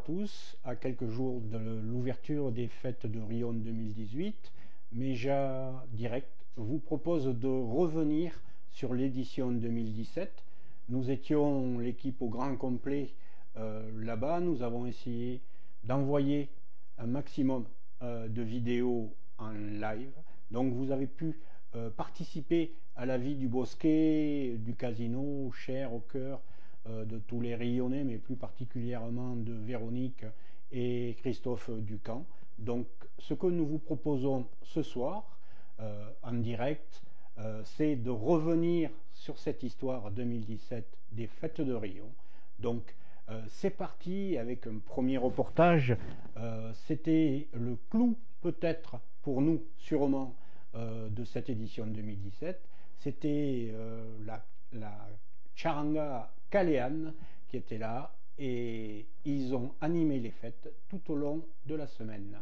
tous, à quelques jours de l'ouverture des fêtes de Rion 2018, Méja Direct vous propose de revenir sur l'édition 2017. Nous étions l'équipe au grand complet là-bas, nous avons essayé d'envoyer un maximum de vidéos en live, donc vous avez pu participer à la vie du bosquet, du casino, cher au cœur de tous les Rionnais, mais plus particulièrement de Véronique et Christophe Ducamp. Donc ce que nous vous proposons ce soir en direct, c'est de revenir sur cette histoire 2017 des fêtes de Rion. Donc c'est parti avec un premier reportage. C'était le clou peut-être pour nous sûrement de cette édition 2017. C'était la charanga Caléane qui était là, et ils ont animé les fêtes tout au long de la semaine.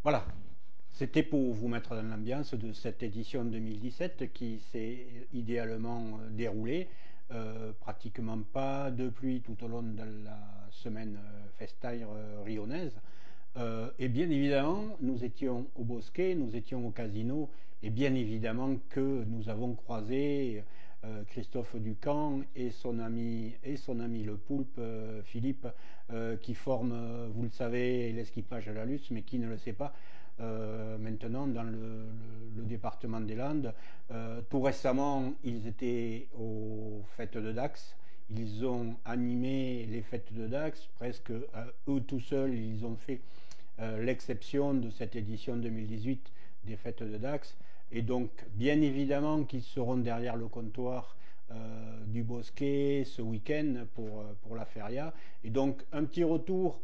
Voilà, c'était pour vous mettre dans l'ambiance de cette édition 2017 qui s'est idéalement déroulée. Pratiquement pas de pluie tout au long de la semaine festaire rionnaise. Et bien évidemment, nous étions au Bosquet, nous étions au casino, et bien évidemment que nous avons croisé Christophe Ducamp et son ami le Poulpe, Philippe, qui forment, vous le savez, l'esquipage à la Luce, mais qui ne le sait pas, maintenant dans le département des Landes. Tout récemment, ils étaient aux fêtes de Dax. Ils ont animé les fêtes de Dax, presque eux tout seuls, ils ont fait l'exception de cette édition 2018 des fêtes de Dax. Et donc, bien évidemment qu'ils seront derrière le comptoir du Bosquet ce week-end pour la feria. Et donc, un petit retour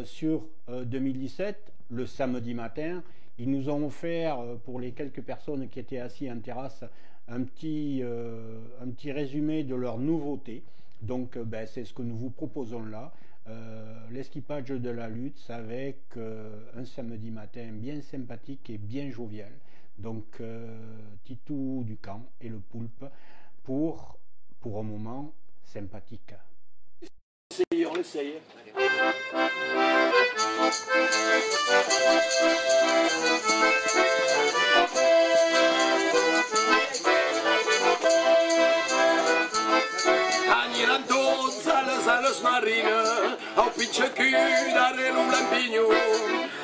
sur 2017, le samedi matin. Ils nous ont offert, pour les quelques personnes qui étaient assises en terrasse, un petit résumé de leurs nouveautés. Donc, c'est ce que nous vous proposons là. L'esquipage de la Lutte avec un samedi matin bien sympathique et bien jovial. Donc Titou Ducamp et le Poulpe pour un moment sympathique. On l'essaye. Aniran tots a les marines, au pitxaquí darrere un lampinyó.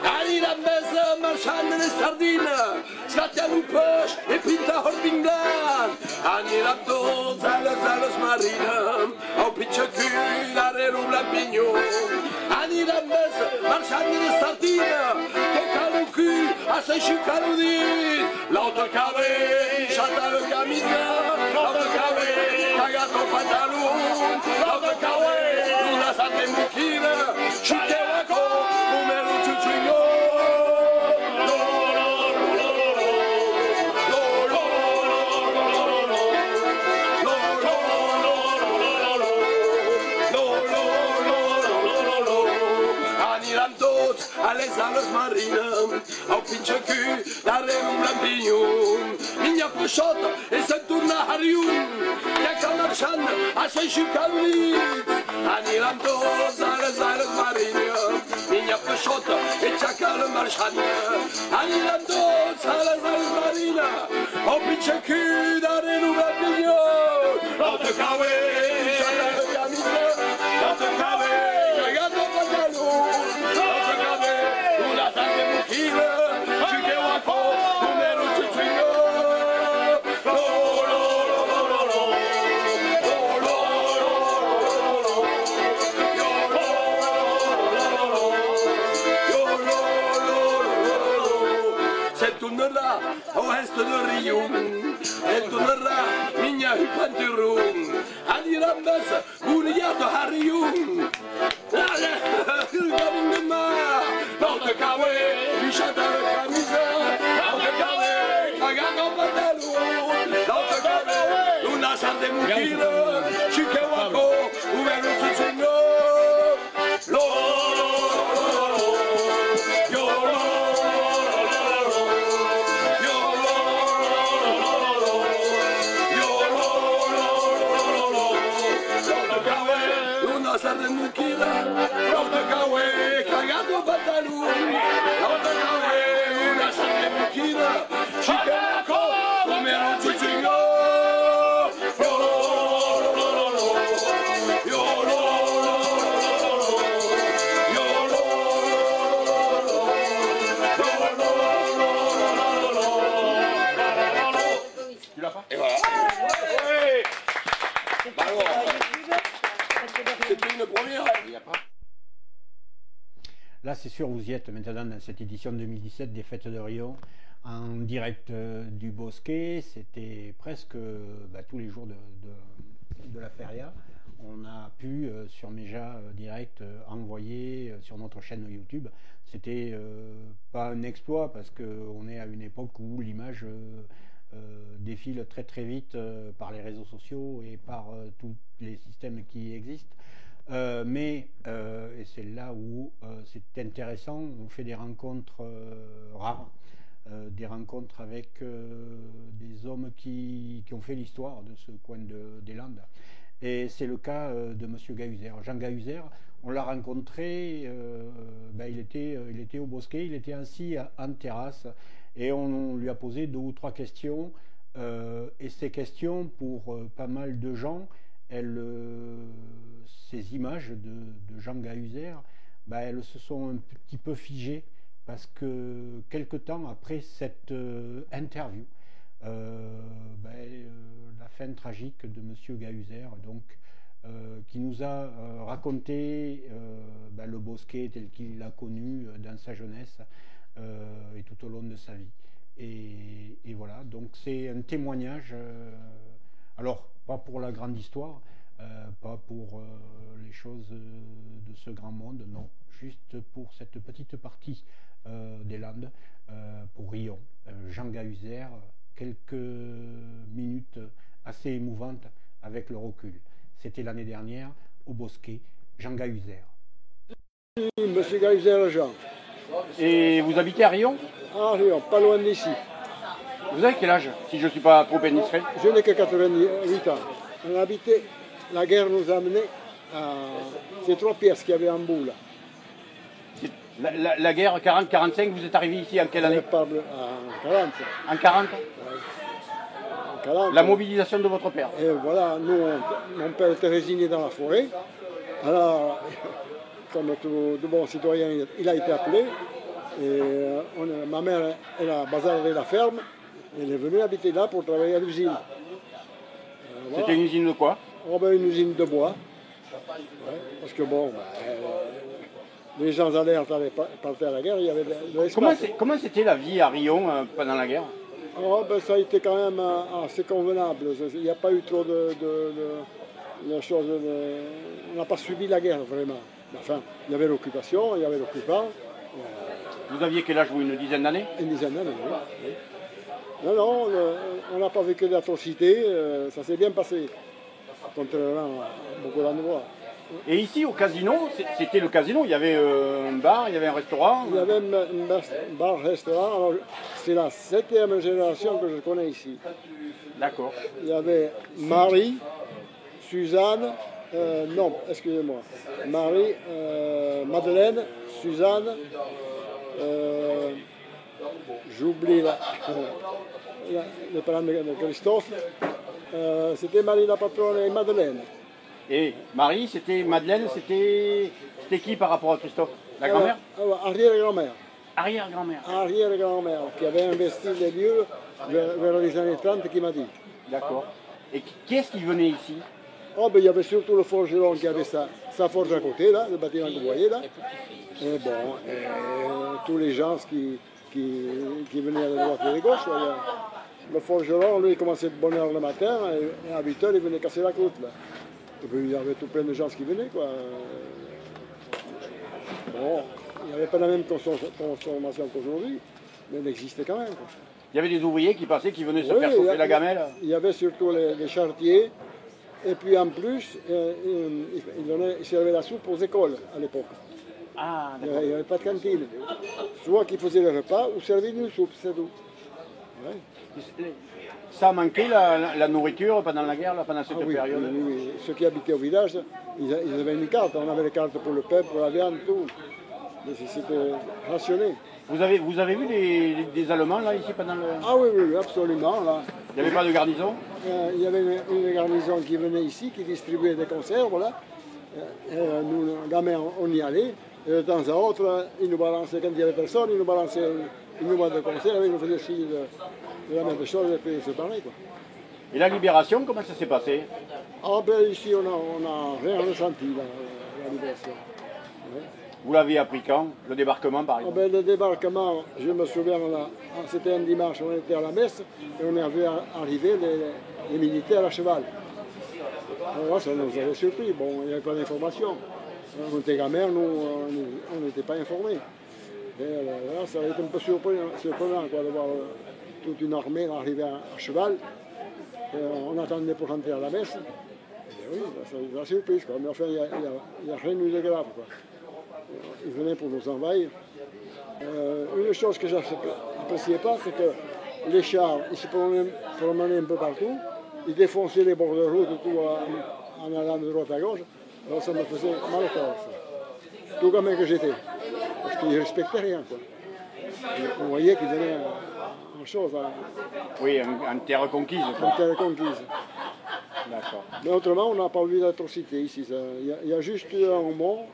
Aniran més marxant de les sardines, esclatant un peix i pintar hording blanc. Aniran tots a les marines, au pitxaquí darrere un lampinyó. Aniran més marxant de les sardines, tocant el cul, assaixicar el dit. L'altre cabell, xata la camisa, l'altre cabell, cagat el pantalón, l'altre cabell, una santa embuquina, xiqueaco, numero xuxuñó. Aniran tots a les ales marines, au pinxaquí, darrere un lampinyó. Minha peixota, e se'n torna a riun, ja que marxant a s'aixecar el dit. Aniran tots a les marines, minha peixota, e ja que marxant. Aniran tots a les marines, au pinxaquí, darrere un lampinyó. L'altre cabell, xata la camisa, l'altre cabell, cagat el pantalón, l'altre cabell, una santa embuquina, xiqueaco, numero xuxuñó. Tornerà a oest de Rium, el tornerà minha panterum, anirà més buriat a Rium. Ale, camin de mar, l'altre cabell, bixata la camisa, l'altre cabell, cagat el pantalón, l'altre cabell, una santa muquina, xiqueaco, obert un xuxuñó. L'altre cabell, cagat el pantalón, l'altre cabell, una santa muquina, xiqueaco, numero xuxuñó. Tu l'as pas? Et voilà. Bravo. C'était une première. Là, c'est sûr, vous y êtes maintenant dans cette édition 2017 des Fêtes de Rion, en direct du Bosquet. C'était presque tous les jours de la feria. On a pu, sur Méja Direct, envoyer sur notre chaîne YouTube. C'était pas un exploit, parce qu'on est à une époque où l'image défile très très vite par les réseaux sociaux et par tous les systèmes qui existent. Et c'est là où c'est intéressant, on fait des rencontres rares, des rencontres avec des hommes qui ont fait l'histoire de ce coin des Landes. Et c'est le cas de M. Gahuzer. Jean Gahuzer, on l'a rencontré, il était au Bosquet, il était assis en terrasse et on lui a posé 2 ou 3 questions. Et ces questions, pour pas mal de gens, ces images de Jean Gahuzer, elles se sont un petit peu figées parce que quelque temps après cette interview, la fin tragique de M. Gahuzer, donc, qui nous a raconté le Bosquet tel qu'il l'a connu dans sa jeunesse et tout au long de sa vie. Et voilà, donc c'est un témoignage, alors pas pour la grande histoire, pas pour les choses de ce grand monde, non, juste pour cette petite partie des Landes, pour Riom. Jean Gahuzer, quelques minutes assez émouvantes avec le recul. C'était l'année dernière au Bosquet, Jean Gahuzer. Monsieur Gahuzer Jean. Et vous habitez à Riom? À Riom, pas loin d'ici. Vous avez quel âge, si je ne suis pas trop indiscret? Je n'ai que 88 ans. On a habité, la guerre nous a amenés à ces 3 pièces qu'il y avait en bout là. La guerre 40-45, vous êtes arrivé ici en quelle année? En 40. En 40? En 40. La mobilisation de votre père. Et voilà, nous, mon père était résigné dans la forêt. Alors, comme tout bon citoyen, il a été appelé. Et ma mère, elle a basané la ferme. Elle est venue habiter là pour travailler à l'usine. Voilà. C'était une usine de quoi? Une usine de bois. Ouais, parce que bon, les gens allaient partaient à la guerre, il y avait de l'espace. Comment c'était la vie à Riom pendant la guerre? Ça a été quand même assez convenable. Il n'y a pas eu trop de choses. On n'a pas subi la guerre vraiment. Enfin, il y avait l'occupation, il y avait l'occupant. Vous aviez quel âge, vous? Une dizaine d'années? Une dizaine d'années, oui. Non, on n'a pas vécu d'atrocités, ça s'est bien passé, contrairement à beaucoup d'endroits. Et ici, au casino, c'était le casino, il y avait un bar, il y avait un restaurant? Il y avait un bar-restaurant, c'est la 7e génération que je connais ici. D'accord. Il y avait Marie, Suzanne, non, excusez-moi, Marie, Madeleine, Suzanne, j'oublie le parent de Christophe, c'était Marie la patronne et Madeleine. Et Marie, c'était Madeleine, c'était qui par rapport à Christophe? La grand-mère? Arrière-grand-mère. Arrière-grand-mère. Arrière-grand-mère, qui avait investi les lieux vers les années 30, qui m'a dit. D'accord. Et qui est-ce qui venait ici? Il y avait surtout le forgeron qui avait sa forge à côté, là, le bâtiment que vous voyez là. Et tous les gens qui venaient à droite et à gauche. Là. Le forgeron, lui, il commençait de bonne heure le matin, et à 8 h, il venait casser la croûte. Là. Et puis, il y avait tout plein de gens qui venaient, quoi. Il n'y avait pas la même consommation qu'aujourd'hui, mais elle existait quand même. Quoi. Il y avait des ouvriers qui passaient, qui venaient se faire chauffer la gamelle? Il y avait surtout les charretiers, et puis en plus, ils servaient la soupe aux écoles à l'époque. Ah, il n'y avait pas de cantine. Soit qu'ils faisaient le repas, ou servaient une soupe, c'est tout. Ouais. Ça a manqué la nourriture pendant la guerre, là, pendant cette période? Oui. Ceux qui habitaient au village, ils avaient une carte. On avait les cartes pour le pain, pour la viande, tout. C'était rationné. Vous avez vu des Allemands là ici pendant le... Ah oui, absolument. Là. Il n'y avait pas de garnison? Il y avait une garnison qui venait ici, qui distribuait des conserves. Là. Nous, les gamins, on y allait. Et de temps à autre, ils nous balançaient, quand il n'y avait personne, ils nous balançaient une boîte de conserve, ils nous faisaient signe de la même chose, et puis ils se parlaient. Quoi. Et la libération, comment ça s'est passé? Ici, on n'a rien ressenti, la libération. Ouais. Vous l'avez appris quand? Le débarquement, par exemple? Le débarquement, je me souviens, c'était un dimanche, on était à la messe, et on a vu arriver les militaires à cheval. Alors, ça nous avait surpris, bon, il n'y avait pas d'information. On était gamins, nous, on n'était pas informés. Et là, ça a été un peu surprenant quoi, de voir toute une armée arriver à cheval. Et on attendait pour rentrer à la messe. Et Oui, ça c'est la surprise, quoi. Mais enfin, il n'y a rien eu de grave, quoi. Ils venaient pour nous envahir. Une chose que je n'appréciais pas, c'est que les chars, ils se promenaient un peu partout, ils défonçaient les bords de route et tout en allant de droite à gauche. Alors ça me faisait mal au corps, ça. Tout gamin que j'étais. Parce qu'ils ne respectaient rien, quoi. Et on voyait qu'ils venaient en chose, Oui, en terre conquise. en terre conquise. D'accord. Mais autrement, on n'a pas vu d'atrocité ici. Il y a juste eu un moment,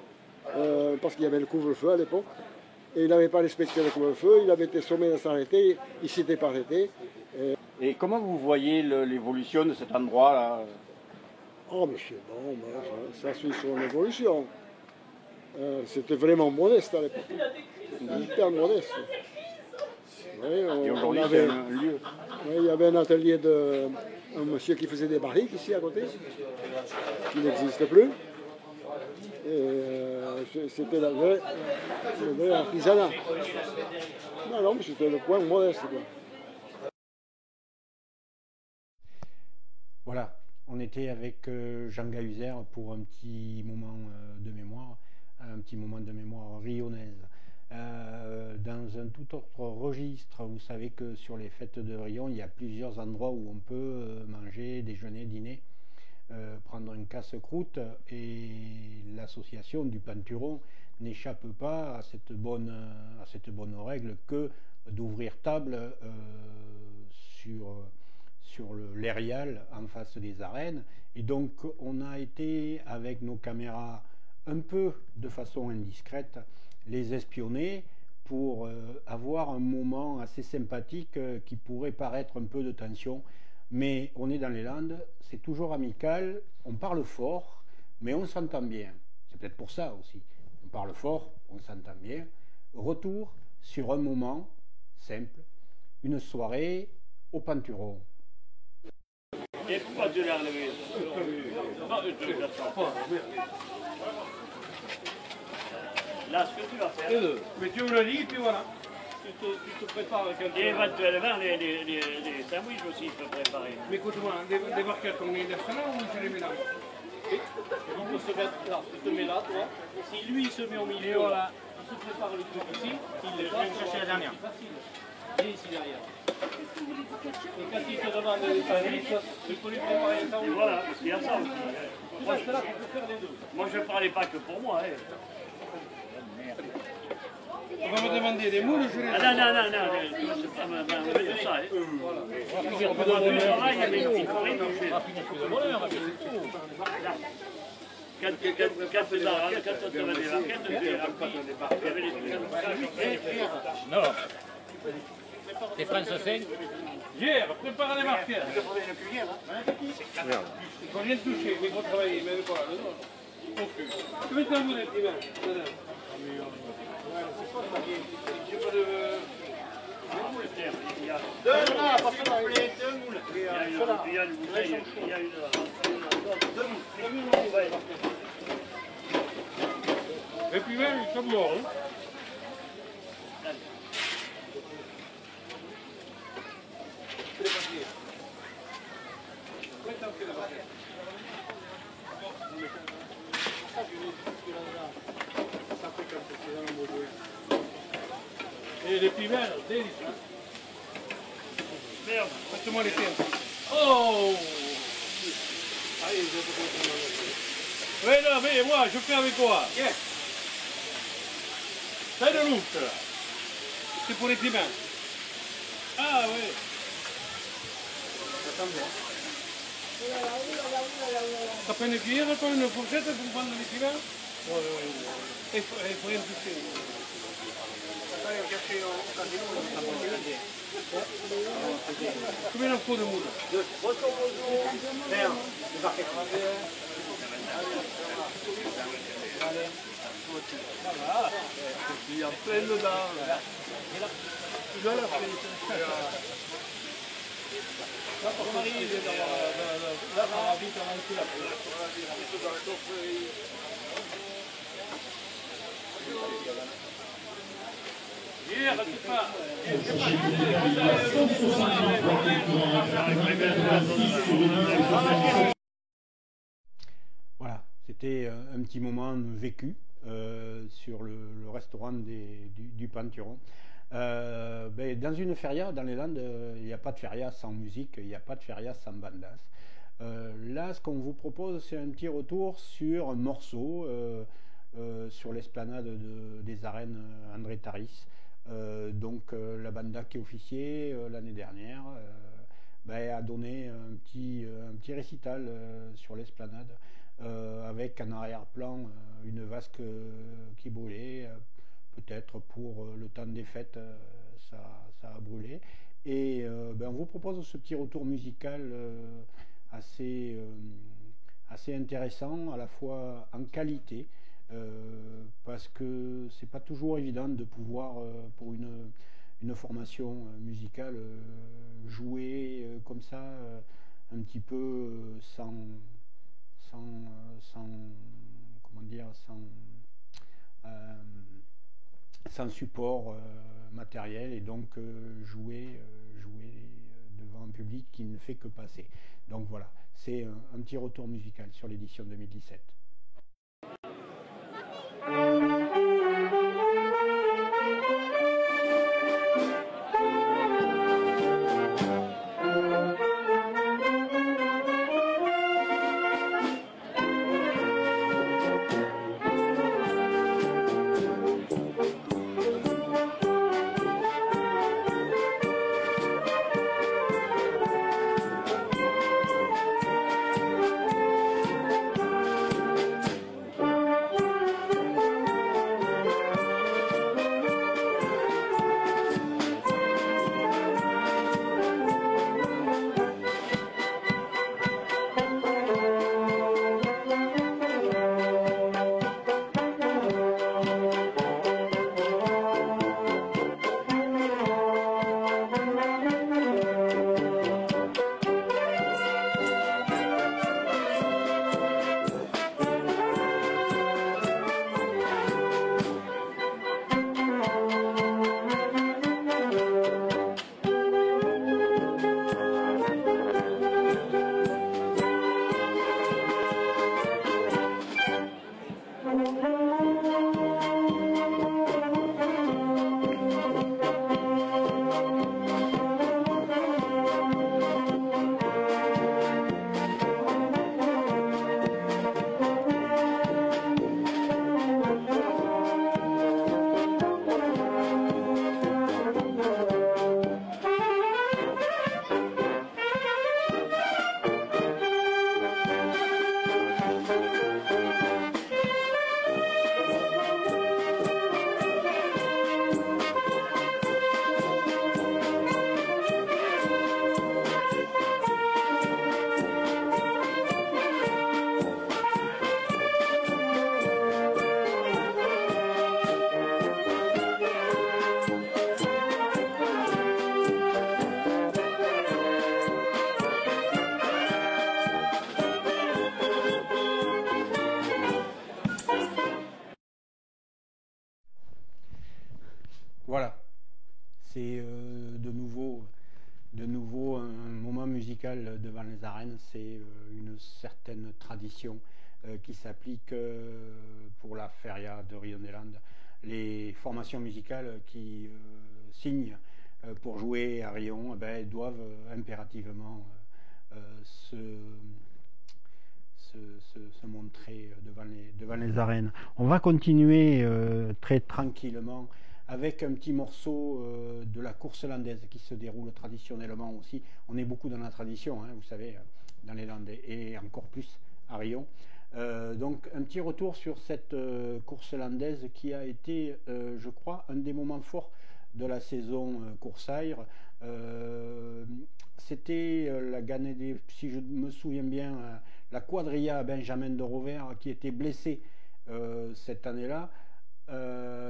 parce qu'il y avait le couvre-feu à l'époque, et il n'avait pas respecté le couvre-feu, il avait été sommé de s'arrêter, il ne s'était pas arrêté. Et comment vous voyez l'évolution de cet endroit-là? Oh, monsieur, bon, ça suit son évolution. C'était vraiment modeste à l'époque. Hyper modeste. Oui, Et aujourd'hui, c'est un lieu. Oui, il y avait un atelier d'un monsieur qui faisait des barriques ici à côté, qui n'existe plus. C'était le vrai artisanat. Non, mais c'était le coin modeste, quoi. Voilà, on était avec Jean Gahuzer pour un petit moment de mémoire rionnnaise. Dans un tout autre registre, vous savez que sur les fêtes de Rion, il y a plusieurs endroits où on peut manger, déjeuner, dîner, prendre une casse-croûte, et l'association du Panturon n'échappe pas à cette bonne règle que d'ouvrir table sur l'Erial en face des arènes. Et donc on a été avec nos caméras un peu de façon indiscrète les espionner pour avoir un moment assez sympathique qui pourrait paraître un peu de tension, mais on est dans les Landes, c'est toujours amical, on parle fort, mais on s'entend bien. C'est peut-être pour ça aussi. On parle fort, on s'entend bien. Retour sur un moment simple, une soirée au Panturon. Et pourquoi tu l'as enlevé? Là, ce que tu vas faire, Mais tu me le dis, puis voilà. tu te prépares quelque chose. Et éventuellement, les sandwichs aussi, tu peux préparer. Mais écoute-moi, des barquettes, on les laisse là ou je les mets là? On peut se mettre là, tu te mets là, toi. Si lui, il se met au milieu, voilà. Il se prépare le truc ici, il le vient chercher la dernière. Facile. Viens ici derrière. Et quand il te demande des sandwichs, tu peux lui préparer les sandwichs. Voilà, il y a ça aussi. Tu restes là, tu peux faire les deux. Moi, je ne parlais pas que pour moi, hein. On va me demander des moules, je les... Ah non, c'est pas ma de ça, hein. Pendant tout le travail, il y avait une petite forêt touchée. Quand on te met des barquettes, il y avait des trucs. Non. C'est français. Hier, prépare les barquettes. Il faut rien toucher, il faut travailler, même pas. Tu mets ta moulette, Ivan. Et puis même, ils sont morts. Et les piments, délicieux. Merde, faites-moi les tiens. Oh! Allez, je vais te oui, non, mais moi, je fais avec quoi? Yes. C'est de louche, là. C'est pour les piments. Ah, oui. Ça sent bien. Ça peut une cuillère, toi, une fourchette pour prendre les piments? Oui, oui, oui. Il faut rien toucher. Combien il en faut de moules? Il y a plein dedans. Tu dois la faire. Mon mari, il est là, on va vite avancer là. c'était un petit moment vécu sur le restaurant du Panthuron. Dans une feria, dans les Landes, il n'y a pas de feria sans musique, il n'y a pas de feria sans bandas. Là, ce qu'on vous propose, c'est un petit retour sur un morceau sur l'esplanade des arènes André Taris. La banda qui est officiée l'année dernière a donné un petit récital sur l'esplanade avec en arrière-plan une vasque qui brûlait. Peut-être pour le temps des fêtes, ça a brûlé. Et on vous propose ce petit retour musical assez intéressant, à la fois en qualité, parce que c'est pas toujours évident de pouvoir, pour une formation musicale, jouer comme ça, un petit peu sans support matériel, et donc jouer devant un public qui ne fait que passer. Donc voilà, c'est un petit retour musical sur l'édition 2017. Voilà, c'est de nouveau un moment musical devant les arènes. C'est une certaine tradition qui s'applique pour la feria de Rio des Landes. Les formations musicales qui signent pour jouer à Rion doivent impérativement se montrer devant les arènes. On va continuer très tranquillement avec un petit morceau de la course landaise qui se déroule traditionnellement aussi. On est beaucoup dans la tradition, hein, vous savez, dans les Landes, et encore plus à Rion. Donc un petit retour sur cette course landaise qui a été, je crois, un des moments forts de la saison Coursaire. C'était la Ganedé, si je me souviens bien, la quadrilla Benjamin de Rovère qui était blessé cette année-là,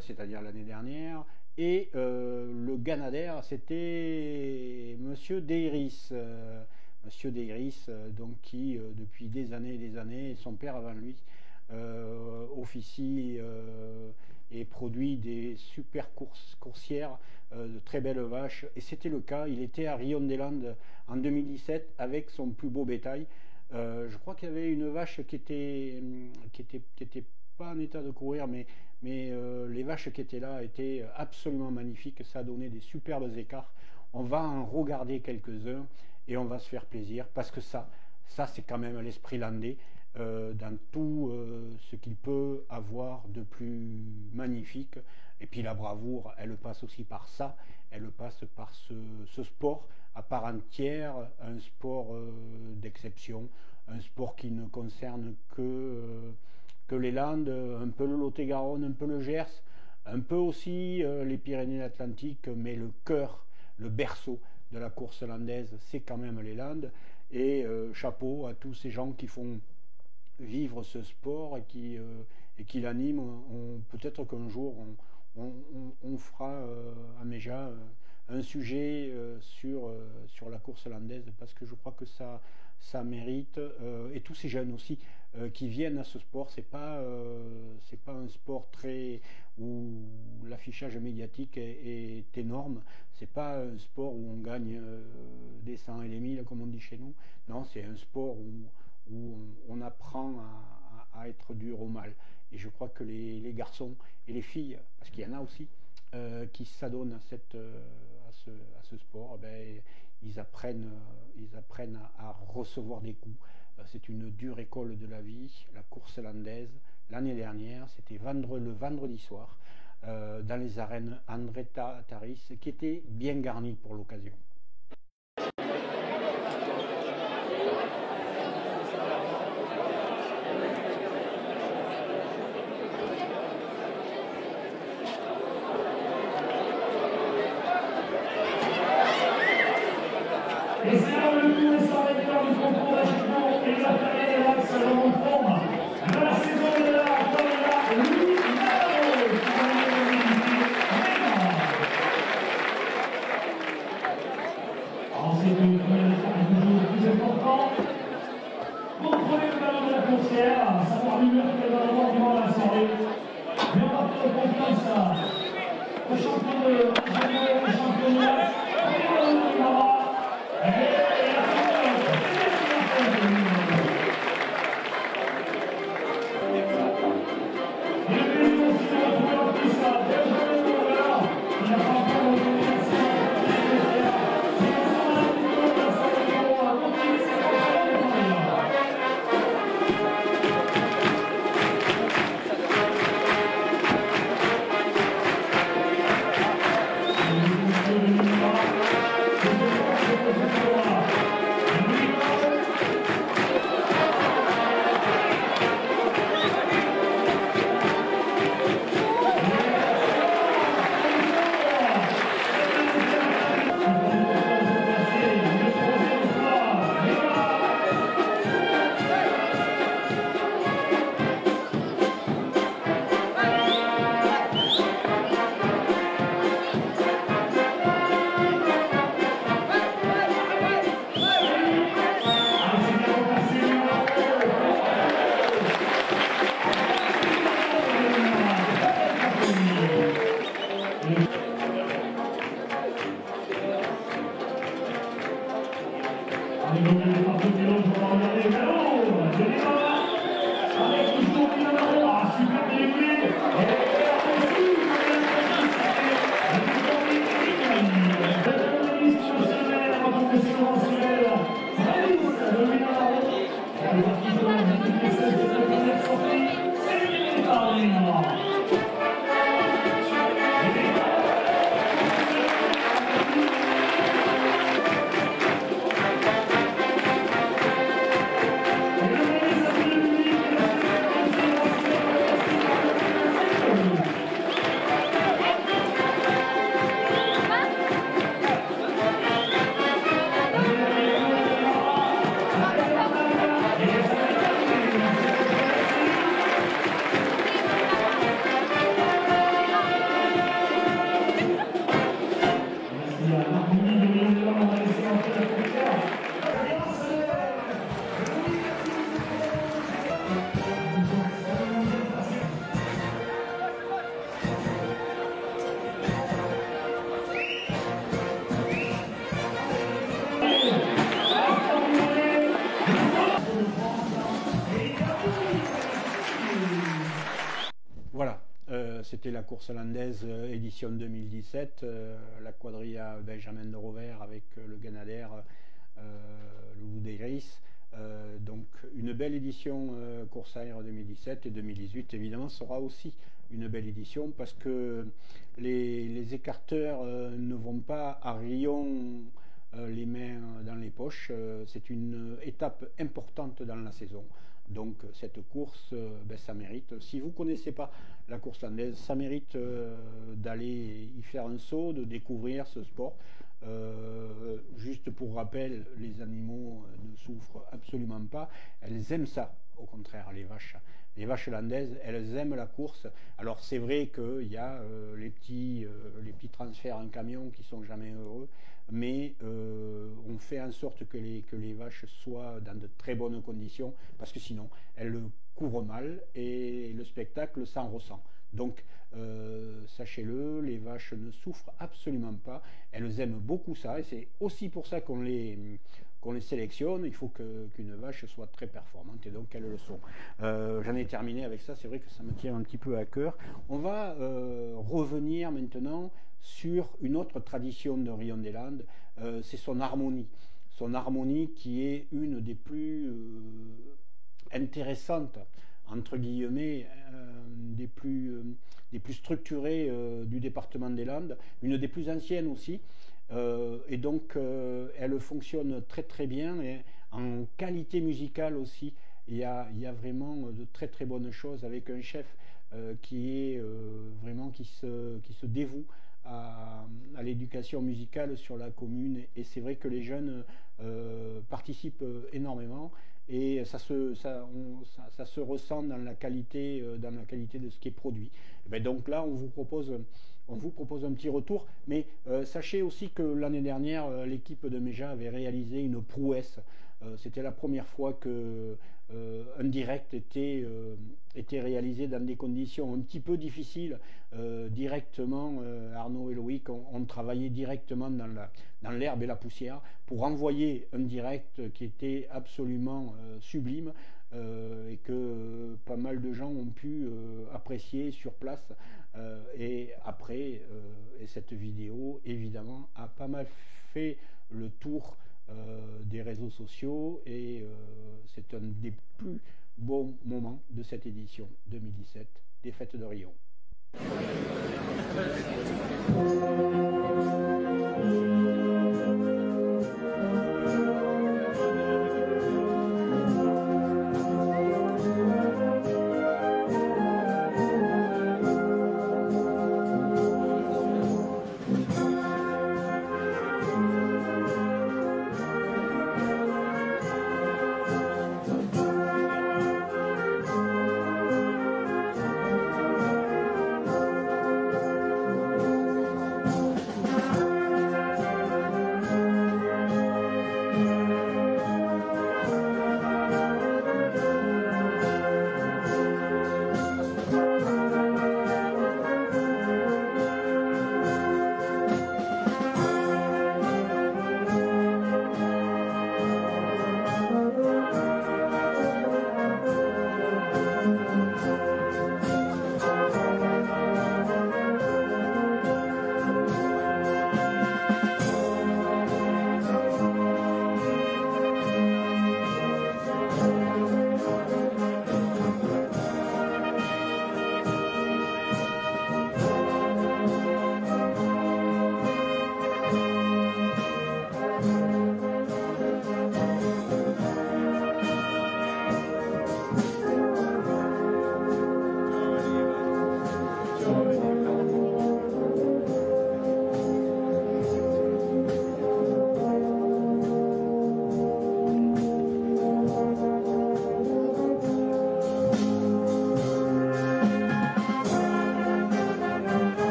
c'est-à-dire l'année dernière, et le Ganadaire, c'était Monsieur Deiris, donc qui depuis des années et des années, son père avant lui, officie et produit des super coursières, de très belles vaches, et c'était le cas. Il était à Rion des Landes en 2017 avec son plus beau bétail. Je crois qu'il y avait une vache qui était pas en état de courir, mais les vaches qui étaient là étaient absolument magnifiques. Ça a donné des superbes écarts. On va en regarder quelques-uns et on va se faire plaisir parce que ça c'est quand même l'esprit landais dans tout ce qu'il peut avoir de plus magnifique. Et puis la bravoure, elle passe aussi par ça, elle passe par ce sport à part entière, un sport d'exception, un sport qui ne concerne que les Landes, un peu le Lot-et-Garonne, un peu le Gers, un peu aussi les Pyrénées-Atlantiques, mais le cœur, le berceau de la course landaise, c'est quand même les Landes. Et chapeau à tous ces gens qui font vivre ce sport et qui l'animent. Peut-être qu'un jour on fera à Méja un sujet sur la course landaise, parce que je crois que ça mérite, et tous ces jeunes aussi qui viennent à ce sport. C'est pas un sport où l'affichage médiatique est énorme. C'est pas un sport où on gagne des 100 et des 1000 comme on dit chez nous. Non, c'est un sport où on apprend à être dur au mal. Et je crois que les garçons et les filles, parce qu'il y en a aussi qui s'adonnent à ce sport, ils apprennent à recevoir des coups. C'est une dure école de la vie, la course landaise. L'année dernière, c'était le vendredi soir, dans les arènes André Taris, qui était bien garnies pour l'occasion. Et c'est là le coup de son réclame du concours d'agilement et de la famille des Max dans mon forme de la saison de la Florida, Louis Maro, qui va ensuite, le premier échange du jour le plus important. Contrôler le ballon de la coursière, savoir l'humeur qu'elle va avoir durant la soirée. Mais on va faire confiance au champion de Genève, le champion de l'Est, Louis Maro. c'était la course landaise édition 2017, la quadrilla Benjamin de Rovere avec le Ganadaire, le Loup des Gris. Donc une belle édition course aère 2017, et 2018 évidemment sera aussi une belle édition parce que les écarteurs ne vont pas à Rion les mains dans les poches. C'est une étape importante dans la saison. Donc cette course, ça mérite. Si vous ne connaissez pas la course landaise, ça mérite d'aller y faire un saut, de découvrir ce sport. Juste pour rappel, les animaux ne souffrent absolument pas. Elles aiment ça, au contraire, les vaches. Les vaches landaises, elles aiment la course. Alors c'est vrai qu'il y a les petits transferts en camion qui sont jamais heureux, mais on fait en sorte que les vaches soient dans de très bonnes conditions, parce que sinon elles couvrent mal et le spectacle s'en ressent. Donc sachez-le, les vaches ne souffrent absolument pas, elles aiment beaucoup ça, et c'est aussi pour ça qu'on les sélectionne. Il faut qu'une vache soit très performante, et donc elles le sont. J'en ai terminé avec ça, c'est vrai que ça me tient un petit peu à cœur. On va revenir maintenant sur une autre tradition de Rion des Landes, c'est son harmonie. Son harmonie qui est une des plus intéressantes, entre guillemets, des plus structurées du département des Landes, une des plus anciennes aussi. Et donc elle fonctionne très très bien, et en qualité musicale aussi il y a vraiment de très très bonnes choses, avec un chef qui se dévoue à l'éducation musicale sur la commune, et c'est vrai que les jeunes participent énormément, et ça se ressent dans la qualité de ce qui est produit. Et bien donc là on vous propose un petit retour, mais sachez aussi que l'année dernière, l'équipe de Méja avait réalisé une prouesse. C'était la première fois que un direct était réalisé dans des conditions un petit peu difficiles. Directement, Arnaud et Loïc ont travaillé directement dans l'herbe et la poussière pour envoyer un direct qui était absolument sublime, et que pas mal de gens ont pu apprécier sur place. Et après, cette vidéo évidemment a pas mal fait le tour des réseaux sociaux, et c'est un des plus beaux moments de cette édition 2017 des Fêtes de Rion.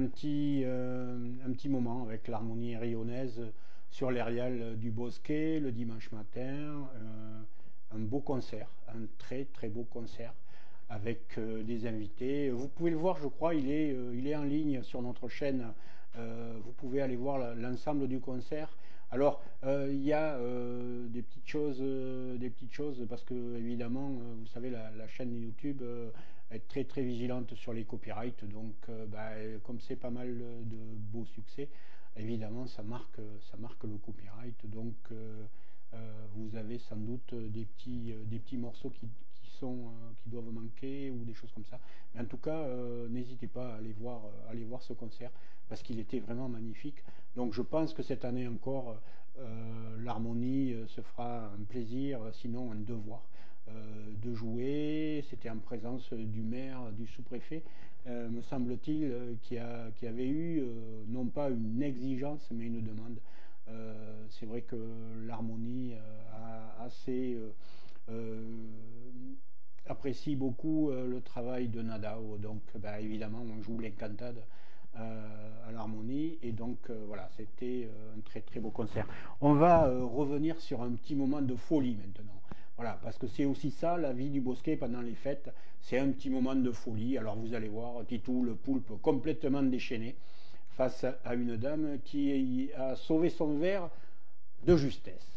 un petit moment avec l'harmonie rionnaise sur l'Erial du Bosquet le dimanche matin. Un beau concert, un très très beau concert avec des invités. Vous pouvez le voir, je crois, il est en ligne sur notre chaîne. Vous pouvez aller voir l'ensemble du concert. Alors, il y a des petites choses parce que évidemment, vous savez, la chaîne YouTube est très très vigilante sur les copyrights. Donc, comme c'est pas mal de beaux succès, évidemment, ça marque le copyright. Donc, vous avez sans doute des petits morceaux qui doivent manquer ou des choses comme ça. Mais en tout cas, n'hésitez pas à aller voir ce concert parce qu'il était vraiment magnifique. Donc je pense que cette année encore, l'harmonie se fera un plaisir, sinon un devoir de jouer. C'était en présence du maire, du sous-préfet, me semble-t-il, qui avait eu non pas une exigence mais une demande. C'est vrai que l'harmonie apprécie beaucoup le travail de Nadao, donc évidemment on joue l'incantade à l'harmonie et donc voilà, c'était un très très beau concert. On va revenir sur un petit moment de folie maintenant, voilà, parce que c'est aussi ça la vie du Bosquet pendant les fêtes, c'est un petit moment de folie. Alors vous allez voir Titou le poulpe complètement déchaîné face à une dame qui a sauvé son verre de justesse.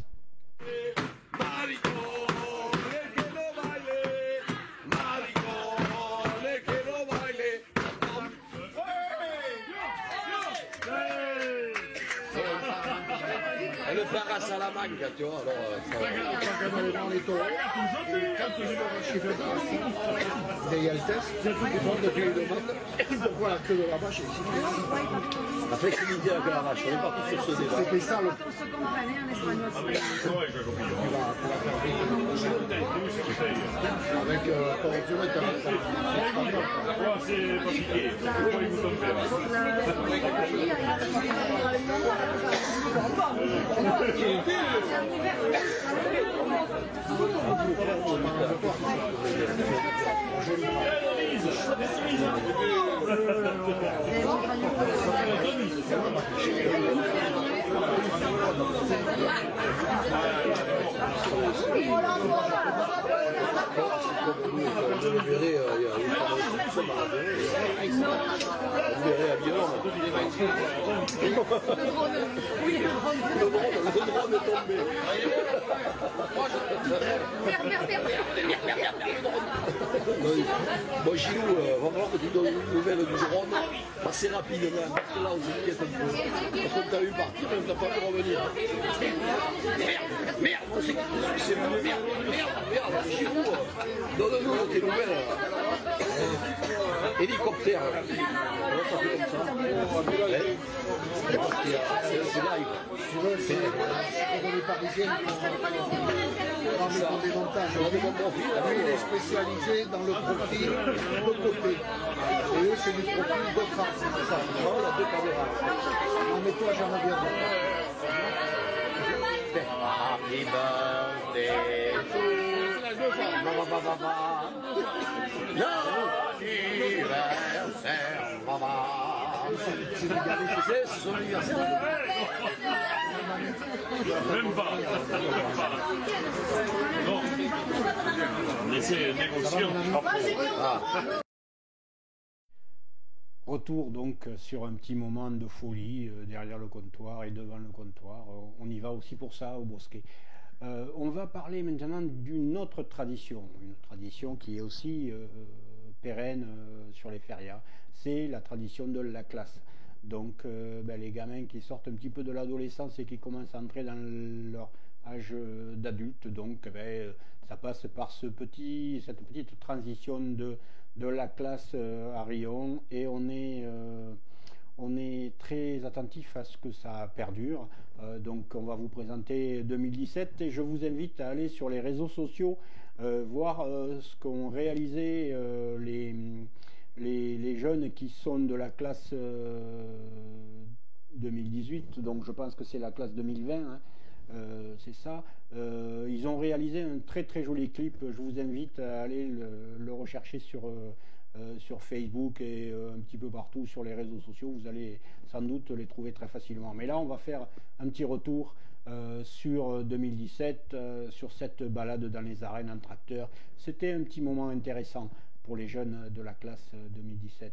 Elle part à Salamanque, tu vois, alors Dans les taureaux, quand je suis chez le des Yaltes, depuis une demande, pourquoi la queue de la vache est ici? la flexibilité avec la vache, on est parti sur ce débat. C'était ça le... On se comprenne en espagnol. Avec correction internationale. C'est compliqué. Pourquoi ils vous tombent Je le verrai, le drone est tombé. Bon, Gilou, va falloir que tu donnes une nouvelle du drone assez rapidement, parce que là on s'inquiète un peu. Parce qu'on t'a vu partir, mais on t'a pas vu revenir. Merde, on sait que c'est merde, Gilou, donne-nous tes nouvelles. Hélicoptère. C'est live. C'est comme les Parisiens qui font des montages. Lui, il est spécialisé dans le profil de côté. Et eux, c'est du profil de face. C'est ça. On a deux caméras. Non, mais toi, j'aimerais bien voir. Happy birthday to l'anniversaire, maman. C'est son anniversaire. Même pas. Non. On essaie de négocier. Retour donc sur un petit moment de folie derrière le comptoir et devant le comptoir. On y va aussi pour ça au Bosquet. On va parler maintenant d'une autre tradition, une tradition qui est aussi pérenne sur les férias. C'est la tradition de la classe. Donc les gamins qui sortent un petit peu de l'adolescence et qui commencent à entrer dans leur âge d'adulte, donc ça passe par cette petite transition de la classe à Riom, et on est très attentif à ce que ça perdure. Donc on va vous présenter 2017 et je vous invite à aller sur les réseaux sociaux voir ce qu'ont réalisé les jeunes qui sont de la classe 2018, donc je pense que c'est la classe 2020, hein. C'est ça. Ils ont réalisé un très très joli clip. Je vous invite à aller le rechercher sur sur Facebook et un petit peu partout sur les réseaux sociaux. Vous allez sans doute les trouver très facilement. Mais là, on va faire un petit retour sur 2017, sur cette balade dans les arènes en tracteur. C'était un petit moment intéressant pour les jeunes de la classe 2017.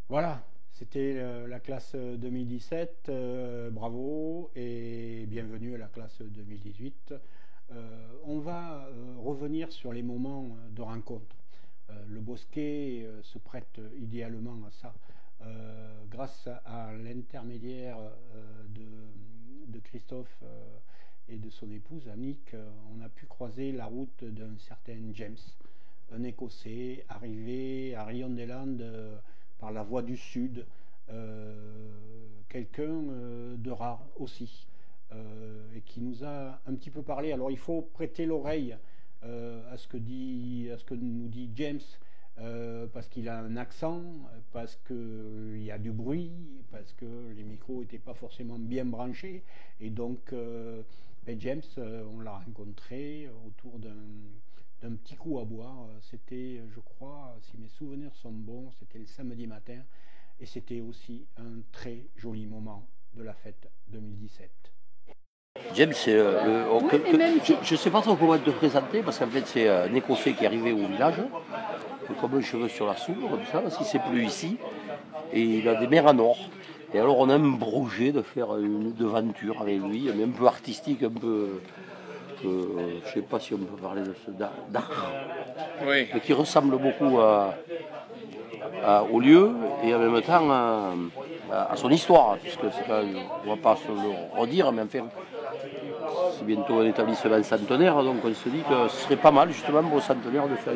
Voilà, c'était la classe 2017, bravo et bienvenue à la classe 2018. On va revenir sur les moments de rencontre. Le Bosquet se prête idéalement à ça. Grâce à l'intermédiaire de Christophe et de son épouse Annick, on a pu croiser la route d'un certain James, un Écossais arrivé à Rion-des-Landes par la voie du Sud, quelqu'un de rare aussi, et qui nous a un petit peu parlé. Alors il faut prêter l'oreille à ce que nous dit James, parce qu'il a un accent, parce qu'il y a du bruit, parce que les micros n'étaient pas forcément bien branchés, et donc James, on l'a rencontré autour d'un petit coup à boire. C'était, je crois, si mes souvenirs sont bons, c'était le samedi matin, et c'était aussi un très joli moment de la fête 2017. James, je ne sais pas trop comment te présenter, parce qu'en fait c'est un Écossais qui est arrivé au village, comme un cheveu sur la soupe, comme ça, parce qu'il ne sait plus ici, et il a des mers en or. Et alors on a un projet de faire une aventure avec lui, mais un peu artistique, un peu... je ne sais pas si on peut parler de ce d'art, oui. Mais qui ressemble beaucoup à au lieu et en même temps à son histoire, puisque c'est pas, on ne va pas se le redire, mais enfin, c'est bientôt un établissement centenaire, donc on se dit que ce serait pas mal justement pour le centenaire de faire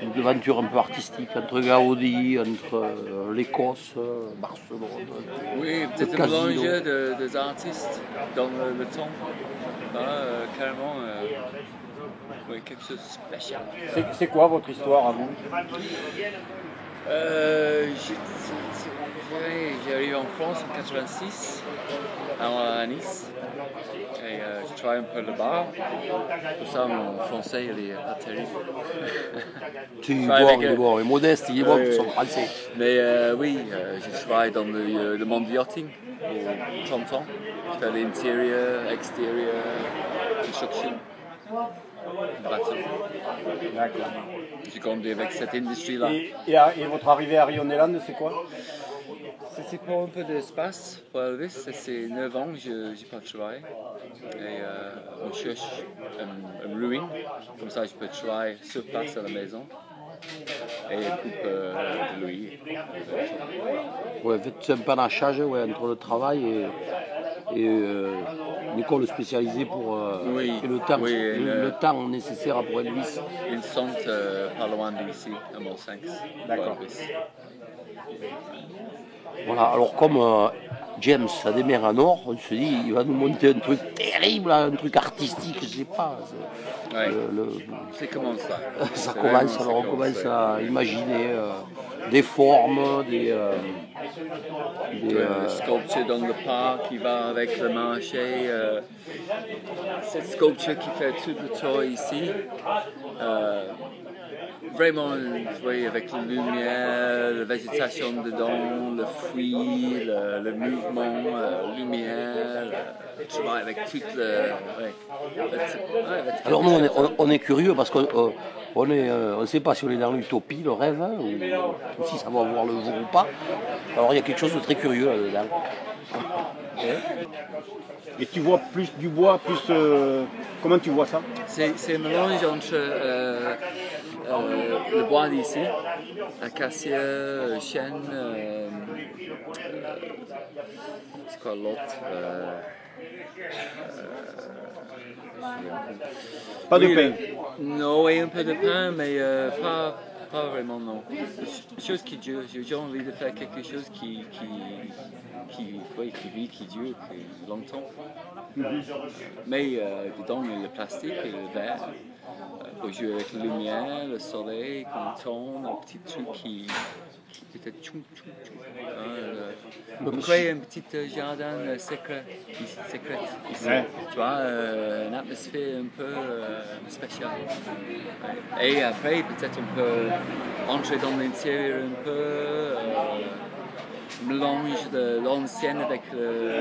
une aventure un peu artistique entre Gaudi, entre l'Écosse, Barcelone. Oui, peut-être un mélange des artistes dans le temps. Voilà, carrément, oui, quelque chose de spécial. C'est quoi votre histoire à vous? J'ai arrivé en France en 86, à Nice, et je travaille un peu là-bas. Pour ça, mon français, il est pas terrible. Il est bon, il est modeste, il est bon pour son français. Mais oui, je travaille dans le monde du yachting pour 30 ans. Je fais l'intérieur, extérieur, construction. Bateau. D'accord. J'ai grandi avec cette industrie-là. Et votre arrivée à Rionelland, c'est quoi? C'est pour un peu d'espace pour Elvis. C'est 9 ans que je n'ai pas travaillé. Et on cherche une ruine. Comme ça, je peux travailler sur place à la maison. Et coupe de lui. Ouais, c'est un panachage entre le travail et une école spécialisée pour le temps nécessaire pour Elvis. Une centre pas loin d'ici, à Mont-Cinq. D'accord. Voilà, alors comme James a des mers en or, on se dit il va nous monter un truc terrible, un truc artistique, je sais pas. C'est comment ça? Ça commence, alors on commence à imaginer des formes, des sculpture dans le parc qui va avec le marché. Cette sculpture qui fait tout le tour ici. Vraiment, oui, avec la lumière, la végétation dedans, le fruit, le mouvement, la lumière, tu vois, avec toute le... Alors nous, on est curieux parce qu'on ne sait pas si on est dans l'utopie, le rêve, ou si ça va avoir le jour ou pas. Alors il y a quelque chose de très curieux là-dedans. Et tu vois plus du bois, plus... comment tu vois ça? C'est un mélange entre le bois d'ici, acacia, chêne, c'est quoi l'autre? Pas de pain? Non, oui, un peu de pain, mais pas vraiment, non. Chose qui dure. J'ai envie de faire quelque chose qui vit, qui dure longtemps. Mais dedans, il y a le plastique et le verre. Pour jouer avec la lumière, le soleil, quand il tourne, un petit truc qui peut-être tchoum tchoum tchoum. On crée un petit jardin secret ici. Ouais. Tu vois, une atmosphère un peu spéciale. Ouais. Et après, peut-être on peut entrer dans l'intérieur un peu, mélange de l'ancienne avec le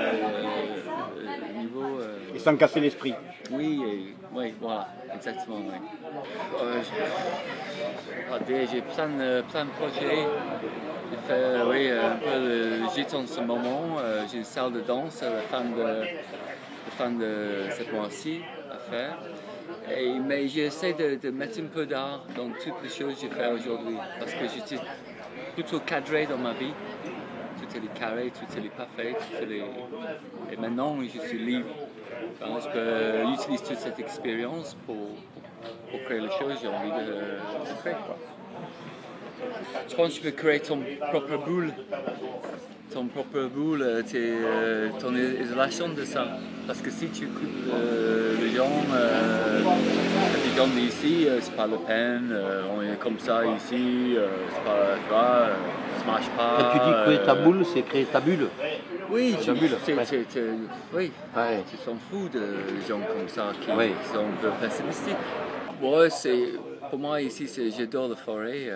niveau. Et sans casser l'esprit. Oui, voilà, exactement. Oui. J'ai plein de projets. J'ai fait un peu le gîte en ce moment. J'ai une salle de danse à la fin de cette mois-ci à faire. Mais j'essaie de mettre un peu d'art dans toutes les choses que je fais aujourd'hui. Parce que j'étais plutôt cadré dans ma vie. Tout est carré, tout est parfait, et maintenant je suis libre. Alors, je peux utiliser toute cette expérience pour créer les choses que j'ai envie de faire. Quoi. Je pense que tu peux créer ton propre boule. Ton propre boule, ton isolation de ça. Parce que si tu écoutes les gens d'ici, c'est pas la peine, on est comme ça ici, c'est pas grave, ça marche pas. Quand tu dis créer ta boule, c'est créer ta bulle. Oui, tu tu s'en fous de gens comme ça qui sont un peu pessimistiques. Ouais, pour moi ici, j'adore la forêt,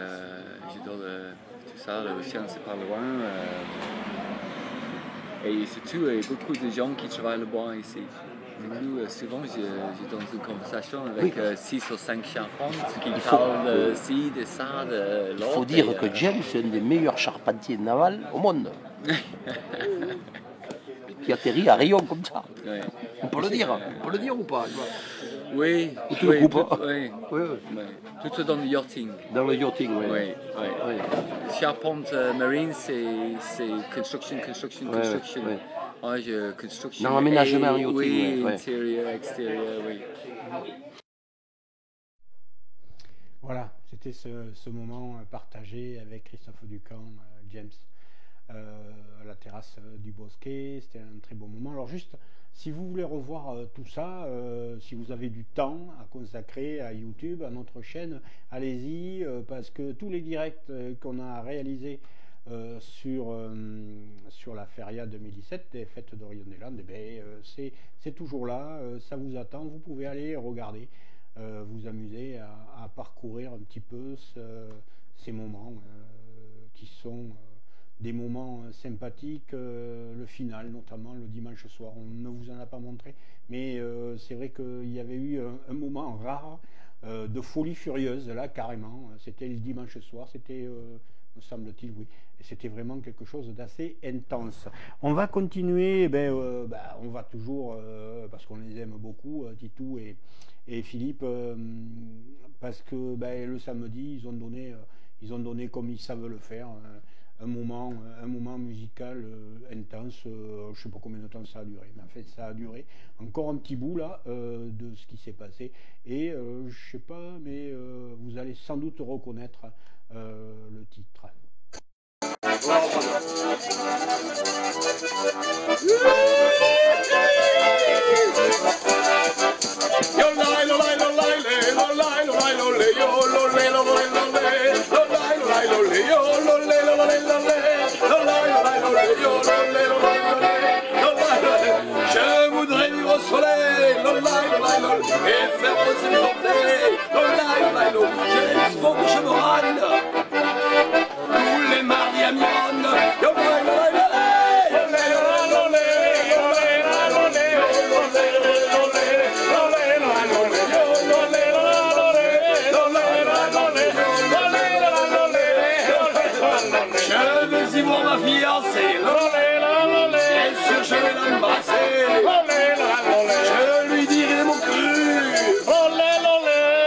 j'adore tout ça, l'océan c'est pas loin. Et surtout, il y a beaucoup de gens qui travaillent le bois ici. Du coup, souvent, j'ai dans une conversation avec 6 ou 5 charpentes qui parlent de ci, de ça, de l'autre. Il faut dire que James est un des meilleurs charpentiers navals au monde. Qui atterrit à Rion comme ça. Ouais. On peut le dire ou pas? Oui, Ou tout le oui, groupe? oui, Oui, oui. Plutôt dans le yachting. Dans le yachting, oui. Oui, oui. Charpente marine, c'est construction. ouais. Ouais, construction. Dans l'aménagement yachting, oui, ouais. intérieur, extérieur, oui. Voilà, c'était ce moment partagé avec Christophe Ducamp, James, à la terrasse du Bosquet. C'était un très beau moment. Alors juste, si vous voulez revoir tout ça, si vous avez du temps à consacrer à YouTube, à notre chaîne, allez-y, parce que tous les directs qu'on a réalisés sur la Feria 2017, des fêtes d'Orion des Landes, c'est toujours là, ça vous attend, vous pouvez aller regarder. Vous amuser à parcourir un petit peu ces moments qui sont des moments sympathiques, le final notamment le dimanche soir. On ne vous en a pas montré, mais c'est vrai qu'il y avait eu un moment rare de folie furieuse là carrément. C'était le dimanche soir, c'était me semble-t-il, oui. Et c'était vraiment quelque chose d'assez intense. On va continuer, on va toujours, parce qu'on les aime beaucoup, Titou et Philippe, parce que le samedi, ils ont donné comme ils savent le faire, un moment musical intense. Je ne sais pas combien de temps ça a duré, mais en fait ça a duré encore un petit bout là de ce qui s'est passé. Et je ne sais pas, mais vous allez sans doute reconnaître le titre. Je voudrais vivre au soleil, et faire poser mes orteils, il faut que je me rende tous les mardis à Mironne. Je veux y voir ma fiancée, bien sûr je vais l'embrasser, je lui dirai mon cru,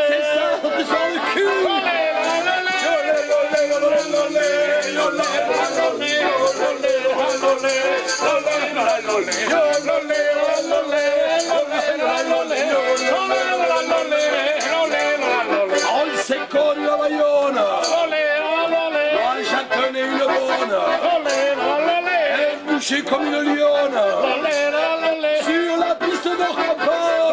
c'est ça, tu sens le cul. On s'est connu à Bayonne, moi j'en tenais une bonne, elle bouchait comme une lionne, sur la piste de Rampart.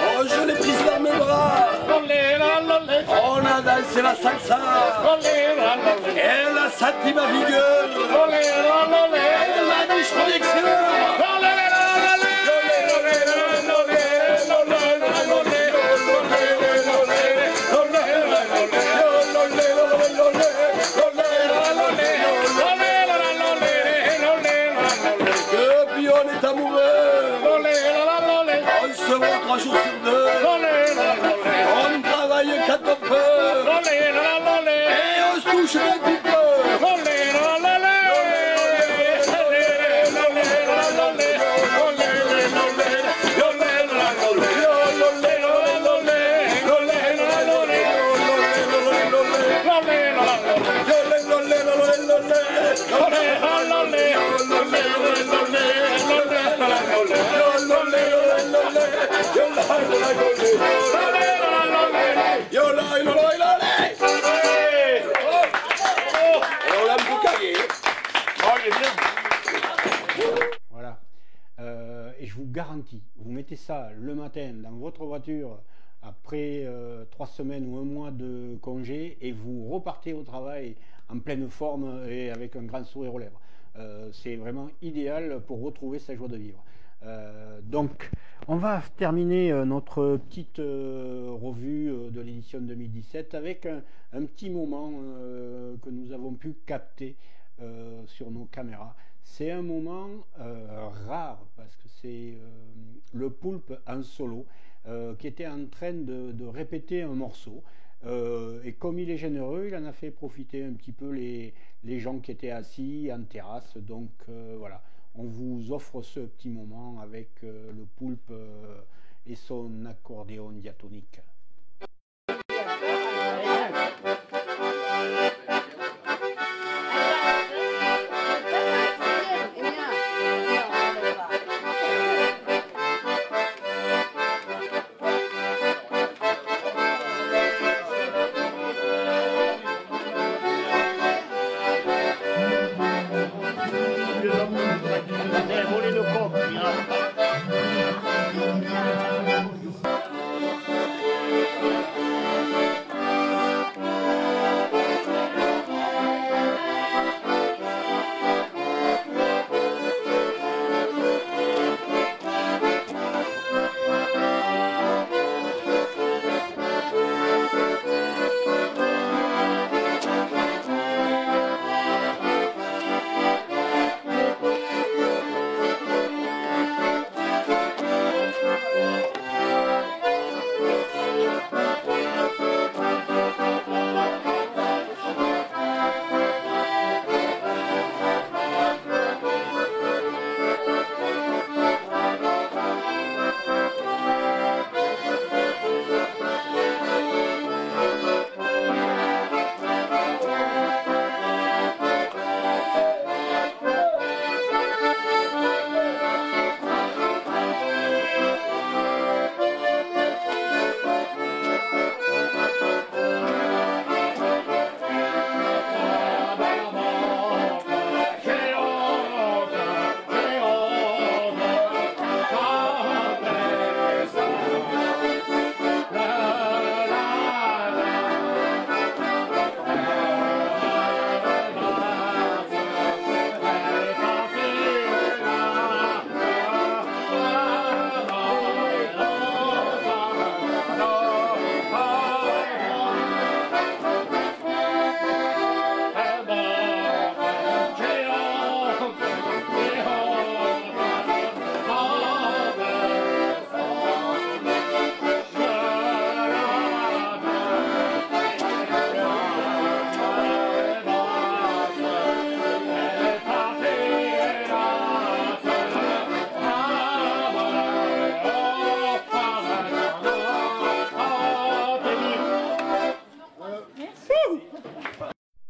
Oh, je l'ai prise dans mes bras, on a dansé la salsa, elle a senti ma vigueur, elle m'a dit je croyais que c'est l'heure. Depuis on est amoureux, on se voit 3 jours sur 2, on travaille quand on peut, et on se touche un petit peu. Voilà. Et je vous garantis, vous mettez ça le matin dans votre voiture après 3 semaines ou un mois de congé et vous repartez au travail en pleine forme et avec un grand sourire aux lèvres. C'est vraiment idéal pour retrouver sa joie de vivre. Donc, on va terminer notre petite revue de l'édition 2017 avec un petit moment que nous avons pu capter sur nos caméras. C'est un moment rare parce que c'est le Poulpe en solo qui était en train de répéter un morceau. Et comme il est généreux, il en a fait profiter un petit peu les gens qui étaient assis en terrasse. Donc voilà, on vous offre ce petit moment avec le Poulpe et son accordéon diatonique.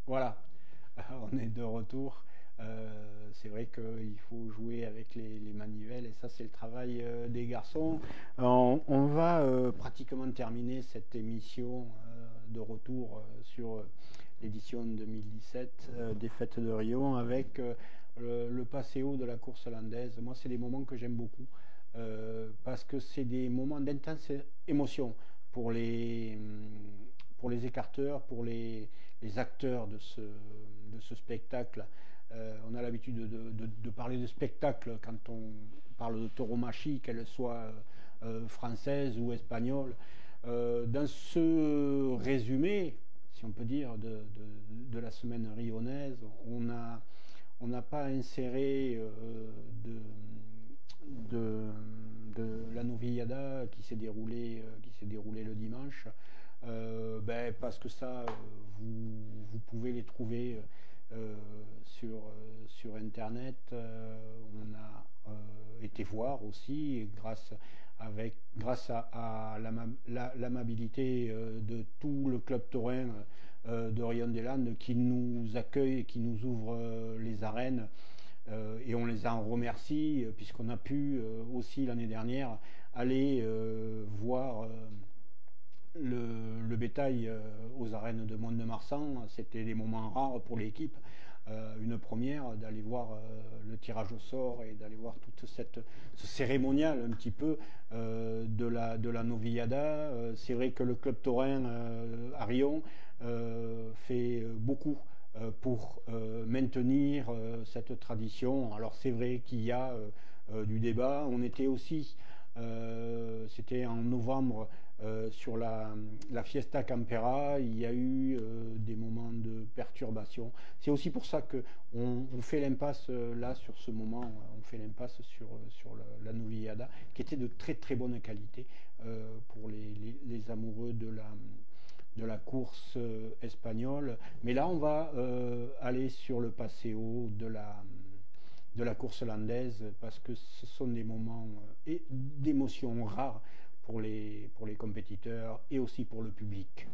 Voilà, on est de retour. C'est vrai qu'il faut jouer avec les manivelles et ça c'est le travail des garçons. On va pratiquement terminer cette émission de retour sur l'édition 2017 des Fêtes de Riom avec le passéo de la course landaise. Moi c'est des moments que j'aime beaucoup parce que c'est des moments d'intense émotion pour les écarteurs, pour les acteurs de ce spectacle. On a l'habitude de parler de spectacle quand on parle de tauromachie, qu'elle soit française ou espagnole. Dans ce résumé, si on peut dire, de la semaine rihonaise, on n'a pas inséré de la novillada qui s'est déroulée le dimanche. Parce que ça, vous pouvez les trouver sur internet. On a été voir aussi grâce à l'amabilité de tout le club taurin de Rion des Landes qui nous accueille, qui nous ouvre les arènes. Et on les en remercie puisqu'on a pu aussi l'année dernière aller voir le bétail aux arènes de Mont-de-Marsan. C'était des moments rares pour l'équipe, une première d'aller voir le tirage au sort et d'aller voir toute ce cérémonial un petit peu de la novillada. C'est vrai que le club taurin à Riom fait beaucoup pour maintenir cette tradition. Alors c'est vrai qu'il y a du débat. On était aussi, c'était en novembre, sur la Fiesta Campera. Il y a eu des moments de perturbation perturbations. C'est aussi pour ça qu'on fait l'impasse là sur ce moment, on fait l'impasse sur la Noviada, qui était de très très bonne qualité pour les amoureux de la course espagnole. Mais là, on va aller sur le Paseo de la course landaise, parce que ce sont des moments d'émotion rares pour les compétiteurs et aussi pour le public.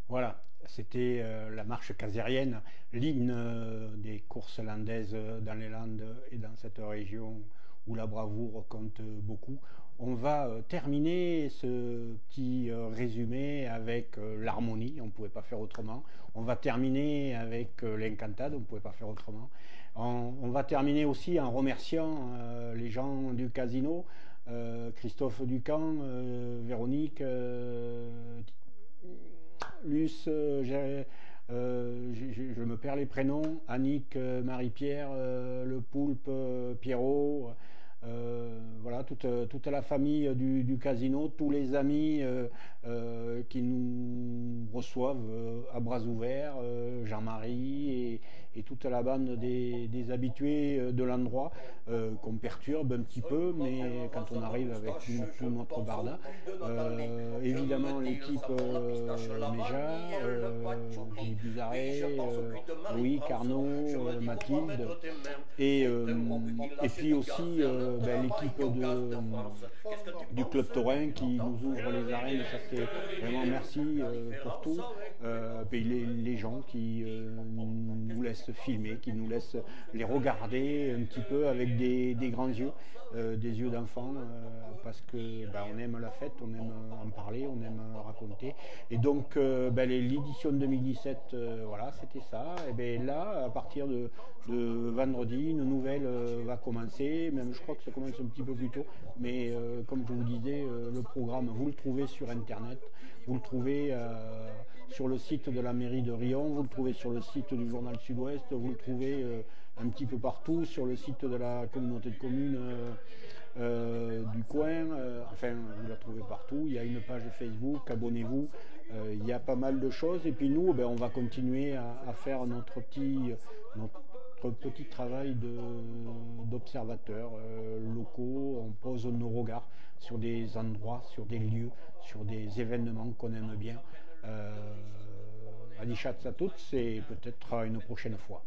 Voilà, c'était la marche casérienne, l'hymne des courses landaises dans les Landes et dans cette région où la bravoure compte beaucoup. On va terminer ce petit résumé avec l'harmonie, on ne pouvait pas faire autrement. On va terminer avec l'Encantade, on ne pouvait pas faire autrement. On va terminer aussi en remerciant les gens du casino, Christophe Ducamp, Véronique, Luce, je me perds les prénoms, Annick, Marie-Pierre, Le Poulpe, Pierrot, voilà, toute la famille du casino, tous les amis qui nous reçoivent à bras ouverts, Jean-Marie et toute la bande des habitués de l'endroit qu'on perturbe un petit peu, mais quand on arrive avec tout notre barda, évidemment l'équipe Méja, Philippe Buzaret, Louis, Carnot, Mathilde, et puis aussi l'équipe du Club Taurin qui nous ouvre les arènes, ça c'est vraiment merci pour tout, puis les gens qui nous laissent filmer, qui nous laissent les regarder un petit peu avec des grands yeux, des yeux d'enfant, parce que on aime la fête, on aime en parler, on aime raconter, et donc l'édition 2017, voilà, c'était ça. Et bien là, à partir de vendredi, une nouvelle va commencer, même je crois que ça commence un petit peu plus tôt, mais comme je vous disais, le programme, vous le trouvez sur internet, vous le trouvez sur le site de la mairie de Riom, vous le trouvez sur le site du journal Sud-Ouest, vous le trouvez un petit peu partout, sur le site de la communauté de communes du coin, enfin vous la trouvez partout, il y a une page Facebook, abonnez-vous, il y a pas mal de choses, et puis nous on va continuer à faire notre petit travail d'observateurs locaux, on pose nos regards sur des endroits, sur des lieux, sur des événements qu'on aime bien. Adichat à toutes, et peut-être à une prochaine fois.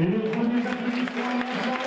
Et le premier applaudissement